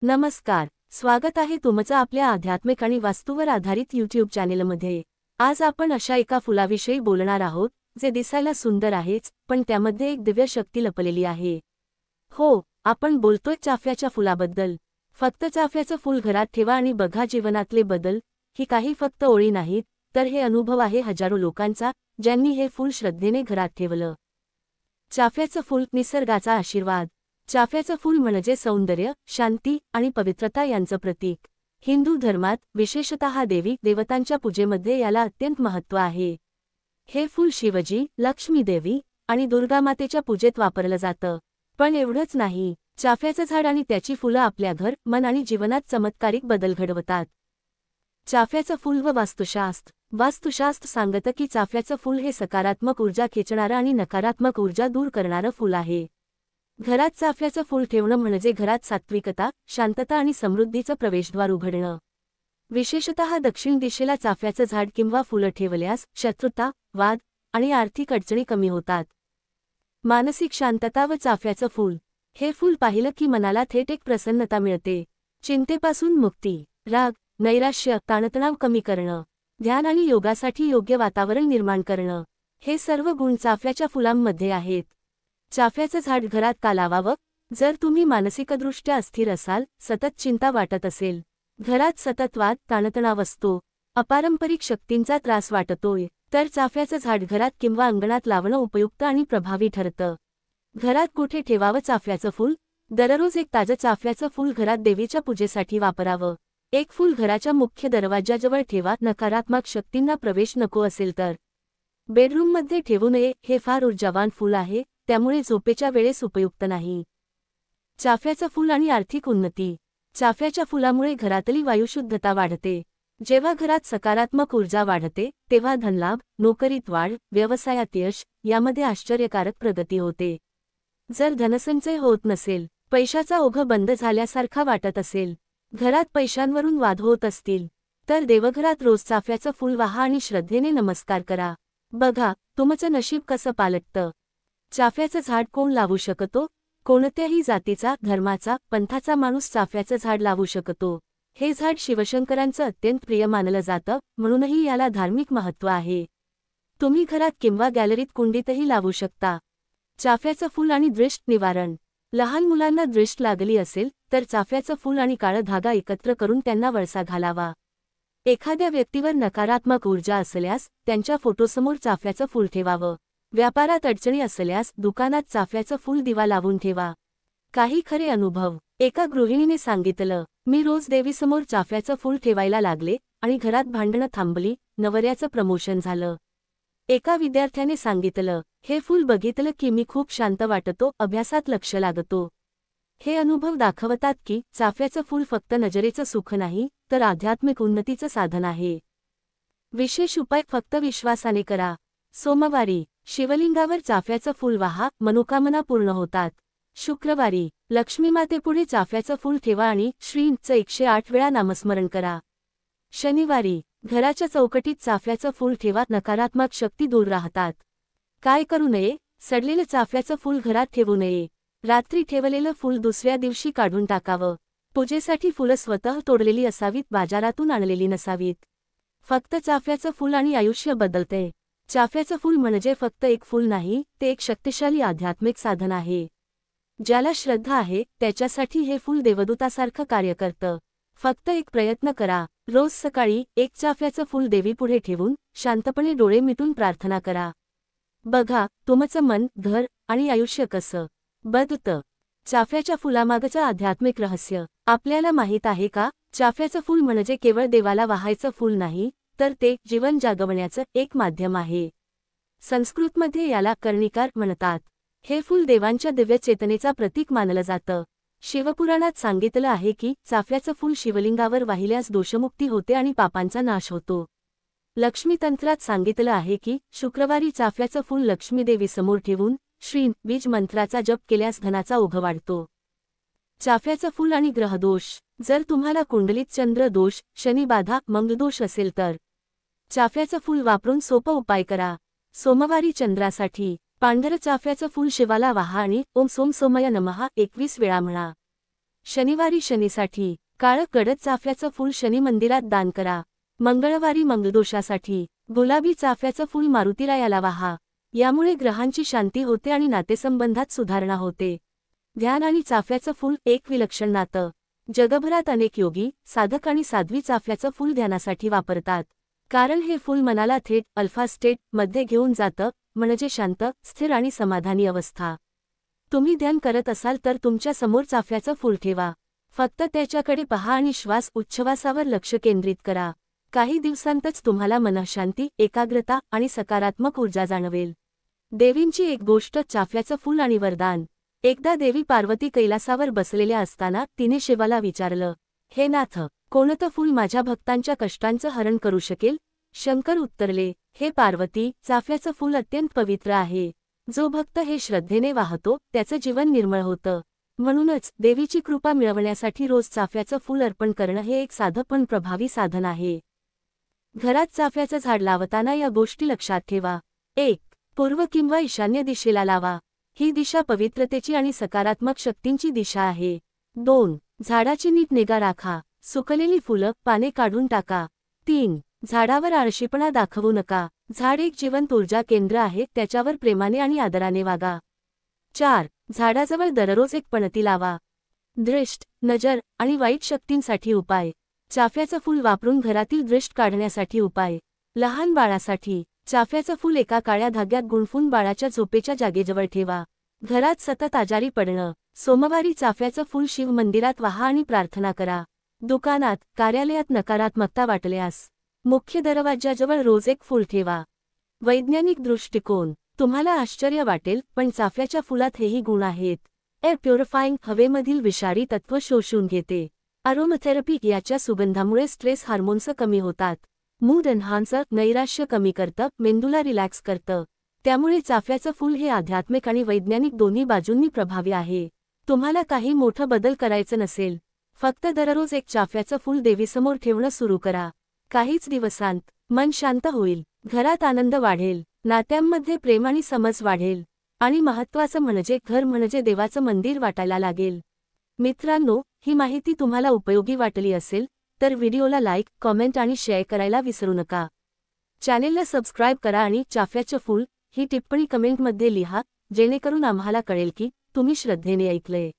नमस्कार, स्वागत आहे तुमचं आपल्या आध्यात्मिक आणि वास्तूवर आधारित यूट्यूब चॅनेलमध्ये। आज आपण अशा एका फुलाविषयी बोलणार आहोत जे दिसायला सुंदर आहेच, पण त्यामध्ये एक दिव्य शक्ती लपलेली आहे। हो, आपण बोलतोय चाफ्याच्या फुलाबद्दल। फक्त चाफ्याचं फूल घरात ठेवा आणि बघा जीवनातले बदल। ही काही फक्त ओळी नाहीत, तर हे अनुभव आहे हजारो लोकांचा, ज्यांनी हे फूल श्रद्धेने घरात ठेवलं। चाफ्याचं फूल निसर्गाचा आशीर्वाद। चाफ्याचं फूल म्हणजे सौंदर्य, शांती आणि पवित्रता यांचं प्रतीक। हिंदू धर्मात, विशेषतः देवी देवतांच्या पूजेमध्ये याला अत्यंत महत्त्व आहे। हे फूल शिवजी, लक्ष्मी देवी आणि दुर्गामातेच्या पूजेत वापरलं जातं। पण एवढंच नाही, चाफ्याचं झाड आणि त्याची फुलं आपल्या घर, मन आणि जीवनात चमत्कारिक बदल घडवतात। चाफ्याचं फूल व वास्तुशास्त्र। वास्तुशास्त्र सांगतं की चाफ्याचं फूल हे सकारात्मक ऊर्जा खेचणारं आणि नकारात्मक ऊर्जा दूर करणारं फूल आहे। घरात चाफ्याचं फूल ठेवणं म्हणजे घरात सात्विकता, शांतता आणि समृद्धीचं प्रवेशद्वार उघडणं। विशेषतः दक्षिण दिशेला चाफ्याचं झाड किंवा फुलं ठेवल्यास शत्रुता, वाद आणि आर्थिक अडचणी कमी होतात। मानसिक शांतता व चाफ्याचं फूल। हे फूल पाहिलं की मनाला थेट एक प्रसन्नता मिळते। चिंतेपासून मुक्ती, राग, नैराश्य, ताणतणाव कमी करणं, ध्यान आणि योगासाठी योग्य वातावरण निर्माण करणं, हे सर्व गुण चाफ्याच्या फुलांमध्ये आहेत। चाफ्याचं झाड घरात का लावावं? जर तुम्ही मानसिकदृष्ट्या अस्थिर असाल, सतत चिंता वाटत असेल, घरात सतत वाद, ताणतणाव असतो, अपारंपरिक शक्तींचा त्रास वाटतोय, तर चाफ्याचं झाड घरात किंवा अंगणात लावणं उपयुक्त आणि प्रभावी ठरतं। घरात कुठे ठेवावं चाफ्याचं फूल? दररोज एक ताजं चाफ्याचं फूल घरात देवीच्या पूजेसाठी वापरावं। एक फूल घराच्या मुख्य दरवाजाजवळ ठेवा, नकारात्मक शक्तींना प्रवेश नको असेल तर। बेडरूममध्ये ठेवू नये, हे फार ऊर्जावान फूल आहे, त्यामुळे झोपेच्या वेळेस उपयुक्त नाही। चाफ्याचं फूल आणि आर्थिक उन्नती। चाफ्याच्या फुलामुळे घरातली वायुशुद्धता वाढते। जेव्हा घरात सकारात्मक ऊर्जा वाढते, तेव्हा धनलाभ, नोकरीत वाढ, व्यवसायात यश यामध्ये आश्चर्यकारक प्रगती होते। जर धनसंचय होत नसेल, पैशाचा ओघ बंद झाल्यासारखा वाटत असेल, घरात पैशांवरून वाद होत असतील, तर देवघरात रोज चाफ्याचं फूल वाहा आणि श्रद्धेने नमस्कार करा। बघा, तुमचं नशीब कसं पालटतं। चाफ्याचं झाड कोण लावू शकतो? कोणत्याही जातीचा, धर्माचा, पंथाचा माणूस चाफ्याचं झाड लावू शकतो। हे झाड शिवशंकरांचं अत्यंत प्रिय मानलं जातं, म्हणूनही याला धार्मिक महत्त्व आहे। तुम्ही घरात किंवा गॅलरीत कुंडीतही लावू शकता। चाफ्याचं फूल आणि दृष्ट निवारण। लहान मुलांना दृष्ट लागली असेल, तर चाफ्याचं फूल आणि काळं धागा एकत्र करून त्यांना वळसा घालावा। एखाद्या व्यक्तीवर नकारात्मक ऊर्जा असल्यास, त्यांच्या फोटोसमोर चाफ्याचं फूल ठेवावं। व्यापारात अडचणी असल्यास दुकानात चाफ्याचं फूल दिवा लावून ठेवा। काही खरे अनुभव। एका गृहिणीने सांगितलं, मी रोज देवीसमोर चाफ्याचं फूल ठेवायला लागले आणि घरात भांडणं थांबली, नवऱ्याचं प्रमोशन झालं। एका विद्यार्थ्याने सांगितलं, हे फूल बघितलं की मी खूप शांत वाटतो, अभ्यासात लक्ष लागतो। हे अनुभव दाखवतात की चाफ्याचं फूल फक्त नजरेचं सुख नाही, तर आध्यात्मिक उन्नतीचं साधन आहे। विशेष उपाय फक्त विश्वासाने करा। सोमवारी शिवलिंगावर चाफ्याचं फूल वाहा, मनोकामना पूर्ण होतात। शुक्रवारी लक्ष्मीमातेपुढे चाफ्याचं फूल ठेवा आणि श्रींचं 108 वेळा नामस्मरण करा। शनिवारी घराच्या चौकटीत चाफ्याचं फूल ठेवा, नकारात्मक शक्ती दूर राहतात। काय करू नये? सडलेलं चाफ्याचं फूल घरात ठेवू नये। रात्री ठेवलेलं फूल दुसऱ्या दिवशी काढून टाकावं। पूजेसाठी फुलं स्वतः तोडलेली असावीत, बाजारातून आणलेली नसावीत। फक्त चाफ्याचं फूल आणि आयुष्य बदलते। चाफ्याचं फूल म्हणजे फक्त एक फूल नाही, ते एक शक्तिशाली आध्यात्मिक साधन आहे। ज्याला श्रद्धा आहे, त्याच्यासाठी हे फूल देवदूतासारखं कार्य करतं। फक्त एक प्रयत्न करा, रोज सकाळी एक चाफ्याचं फूल देवीपुढे ठेवून शांतपणे डोळे मिटून प्रार्थना करा। बघा, तुमचं मन, घर आणि आयुष्य कसं बदलतं। चाफ्याच्या फुलामागचं आध्यात्मिक रहस्य आपल्याला माहीत आहे का? चाफ्याचं फूल म्हणजे केवळ देवाला वाहायचं फूल नाही, तर ते जीवन जागवण्याचं एक माध्यम आहे। संस्कृतमध्ये याला कर्णिकार म्हणतात। हे फूल देवांच्या दिव्य चेतनेचा प्रतीक मानलं जातं। शिवपुराणात सांगितलं आहे की चाफ्याचं फूल शिवलिंगावर वाहिल्यास दोषमुक्ती होते आणि पापांचा नाश होतो। लक्ष्मीतंत्रात सांगितलं आहे की शुक्रवारी चाफ्याचं फूल लक्ष्मीदेवीसमोर ठेवून श्रीं बीज मंत्राचा जप केल्यास धनाचा ओघ वाढतो। चाफ्याचं फूल आणि ग्रहदोष। जर तुम्हाला कुंडलीत चंद्र दोष, शनिबाधा, मंगळदोष असेल तर चाफ्याचं फूल वापरून सोपा उपाय करा। सोमवारी चंद्रासाठी पांढरं चाफ्याचं फूल शिवाला वाहा आणि ओम सोम सोमय नमः 21 वेळा म्हणा। शनिवारी शनीसाठी काळं गडद चाफ्याचं फूल शनी मंदिरात दान करा. मंगळवारी मंगळदोषासाठी गुलाबी चाफ्याचं फूल मारुतीरायाला वाहा. यामुळे ग्रहांची शांती होते आणि नातेसंबंधात सुधारणा होते. ध्यान आणि चाफ्याचं फूल एक विलक्षण नातं. जगभरात अनेक योगी, साधक आणि साध्वी चाफ्याचं फूल ध्यानासाठी वापरतात. कारण हे फूल मनाला थेट अल्फा स्टेट मध्ये घेऊन जातं, म्हणजे शांत, स्थिर आणि समाधानी अवस्था. तुम्ही ध्यान करत असाल तर तुमच्या समोर चाफ्याचं फूल ठेवा. फक्त त्याच्याकडे पहा आणि श्वास उच्छवासावर लक्ष केंद्रित करा. काही दिवसांतच तुम्हाला मनःशांती, एकाग्रता आणि सकारात्मक ऊर्जा जाणवेल. देवींची एक गोष्ट चाफ्याचं फूल आणि वरदान. एकदा देवी पार्वती कैलासावर बसलेल्या असताना तिने शिवाला विचारलं, हे नाथ, कोणतं फूल माझ्या भक्तांच्या कष्टांचं हरण करू शकेल? शंकर उत्तरले, हे पार्वती, चाफ्याचं फूल अत्यंत पवित्र आहे. जो भक्त हे श्रद्धेने वाहतो त्याचं जीवन निर्मळ होतं. म्हणूनच देवीची कृपा मिळवण्यासाठी रोज चाफ्याचं फूल अर्पण करणं हे एक साधं पण प्रभावी साधन आहे. घरात चाफ्याचं झाड लावताना या गोष्टी लक्षात ठेवा. 1. पूर्व किंवा ईशान्य दिशेला लावा. ही दिशा पवित्रतेची आणि सकारात्मक शक्तींची दिशा आहे. 2. झाडाची नीट निगा राखा. सुकलेली फुलं, पाने काढून टाका. 3. झाडावर आळशीपणा दाखवू नका. झाड एक जिवंत ऊर्जा केंद्र आहे, त्याच्यावर प्रेमाने आणि आदराने वागा. 4. झाडाजवळ दररोज एक पणती लावा. दृष्ट, नजर आणि वाईट शक्तींसाठी उपाय. चाफ्याचं फूल वापरून घरातील दृष्ट काढण्यासाठी उपाय. लहान बाळासाठी चाफ्याचं फूल एका काळ्या धाग्यात गुंफून बाळाच्या झोपेच्या जागेजवळ ठेवा. घरात सतत आजारी पडणं. सोमवारी चाफ्याचं फूल शिव मंदिरात वाहा आणि प्रार्थना करा. दुकानात, कार्यालयात नकारात्मकता वाटल्यास मुख्य दरवाजाजवळ रोज एक फूल ठेवा. वैज्ञानिक दृष्टिकोन. तुम्हाला आश्चर्य वाटेल, पण चाफ्याच्या फुलात हेही गुण आहेत. एअर प्युरिफाईंग, हवेमधील विषारी तत्व शोषून घेते. अरोमाथेरपी, याच्या सुगंधामुळे स्ट्रेस हार्मोन्स कमी होतात. मूड एन्हान्सर, नैराश्य कमी करतं, मेंदूला रिलॅक्स करतं. त्यामुळे चाफ्याचं फूल हे आध्यात्मिक आणि वैज्ञानिक दोन्ही बाजूंनी प्रभावी आहे. तुम्हाला काही मोठं बदल करायचं नसेल, फक्त दररोज एक चाफ्याचं फूल देवीसमोर ठेवणं सुरू करा. काहीच दिवसांत मन शांत होईल, घरात आनंद वाढेल, नात्यांमध्ये प्रेम आणि समज वाढेल आणि महत्त्वाचं म्हणजे घर म्हणजे देवाचं मंदिर वाटायला लागेल. मित्रांनो, ही माहिती तुम्हाला उपयोगी वाटली असेल तर व्हिडिओला लाईक, कॉमेंट आणि शेअर करायला विसरू नका. चॅनेलला सबस्क्राईब करा आणि चाफ्याचं फूल ही टिप्पणी कमेंटमध्ये लिहा, जेणेकरून आम्हाला कळेल की तुम्ही श्रद्धेने ऐकलंय.